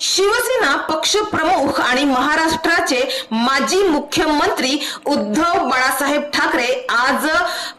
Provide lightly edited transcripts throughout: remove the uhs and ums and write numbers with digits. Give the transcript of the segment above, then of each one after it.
शिवसेना पक्ष प्रमुख आणि महाराष्ट्राचे माजी मुख्यमंत्री उद्धव बाळासाहेब ठाकरे आज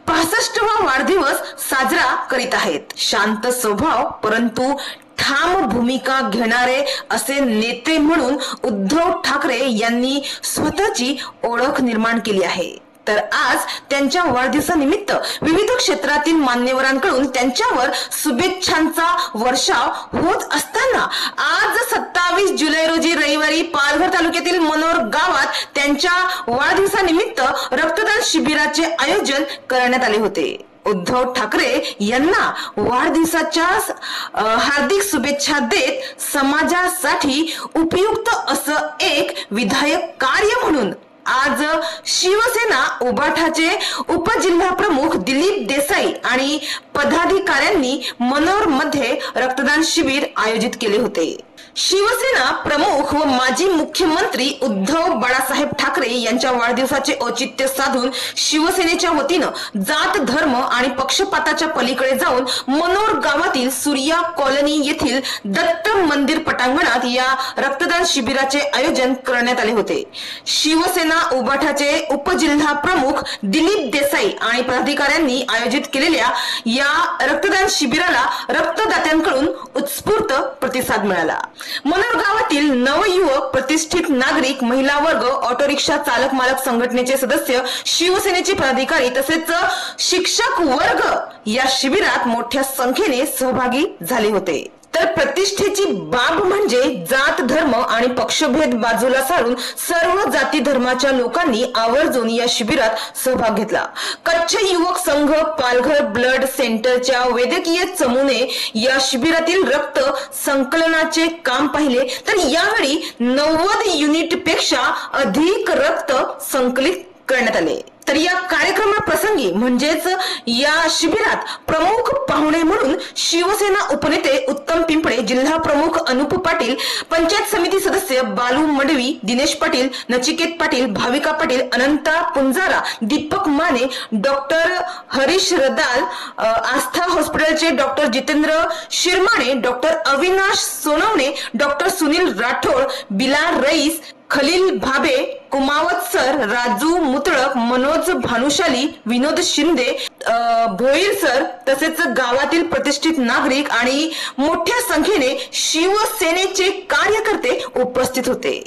65वा वाढदिवस साजरा करीत आहेत। शांत स्वभाव परंतु ठाम भूमिका घेणारे असे नेते म्हणून उद्धव ठाकरे यांनी स्वतःची ओळख निर्माण केली आहे। तर आज त्यांच्या वाढदिवसानिमित्त विविध क्षेत्रातील मान्यवरांकडून त्यांच्यावर शुभेच्छांचा वर्षाव होत असताना आज 27 जुलै रोजी रविवारी पालघर तालुक्यातील मनोर गावात त्यांच्या वाढदिवसानिमित्त रक्तदान शिबिराचे आयोजन करण्यात आले होते। उद्धव ठाकरे यांना वाढदिवसाच्या हार्दिक शुभेच्छा देत समाजासाठी उपयुक्त असं एक विधायक कार्य म्हणून आज शिवसेना उबाठाचे उपजिल्हा प्रमुख दिलीप देसाई आणि पदाधिकाऱ्यांनी मनोर मध्ये रक्तदान शिबिर आयोजित केले होते। शिवसेना प्रमुख व माजी मुख्यमंत्री उद्धव बाळासाहेब ठाकरे यांच्या वाढदिवसाचे औचित्य साधून शिवसेनेच्या वतीनं जात धर्म आणि पक्षपाताच्या पलीकडे जाऊन मनोर गावातील सूर्या कॉलनी येथील दत्त मंदिर पटांगणात या रक्तदान शिबिराचे आयोजन करण्यात आले होते। शिवसेना उबाठाचे उपजिल्हा प्रमुख दिलीप देसाई आणि पदाधिकाऱ्यांनी आयोजित केलेल्या या रक्तदान शिबिराला रक्तदात्यांकडून उत्स्फूर्त प्रतिसाद मिळाला। मनोर गावातील नवयुवक, प्रतिष्ठित नागरिक, महिला वर्ग, ऑटो रिक्षा चालक मालक संघटनेचे सदस्य, शिवसेनेचे पदाधिकारी तसेच शिक्षक वर्ग या शिबिरात मोठ्या संख्येने सहभागी झाले होते। तर प्रतिष्ठेची बाब म्हणजे जात धर्म आणि पक्षभेद बाजूला सारून सर्व जाती धर्माच्या लोकांनी आवर्जून या शिबिरात सहभाग घेतला। कच्छ युवक संघ पालघर ब्लड सेंटरच्या वैद्यकीय चमूने या शिबिरातील रक्त संकलनाचे काम पाहिले तर यावेळी 90 युनिट पेक्षा अधिक रक्त संकलित करण्यात आले। तर या कार्यक्रमाप्रसंगी म्हणजेच या शिबिरात प्रमुख पाहुणे म्हणून शिवसेना उपनेते उत्तम पिंपळे, जिल्हा प्रमुख अनुप पाटील, पंचायत समिती सदस्य बालू मडवी, दिनेश पाटील, नचिकेत पाटील, भाविका पाटील, अनंता पुंजारा, दीपक माने, डॉक्टर हरीश रदाल, आस्था हॉस्पिटलचे doctor Jitendra Shirmane, doctor Avinash Sonawane, doctor Sunil Rathod, Bilal Rais, Khalil Bhabe, Kumawat sir, Raju Mutalak, Manoj Bhanushali, Vinod Shinde, Bhoir sir तसेच गावातील प्रतिष्ठित नागरिक आणि मोठ्या संख्येने शिवसेनेचे कार्यकर्ते उपस्थित होते।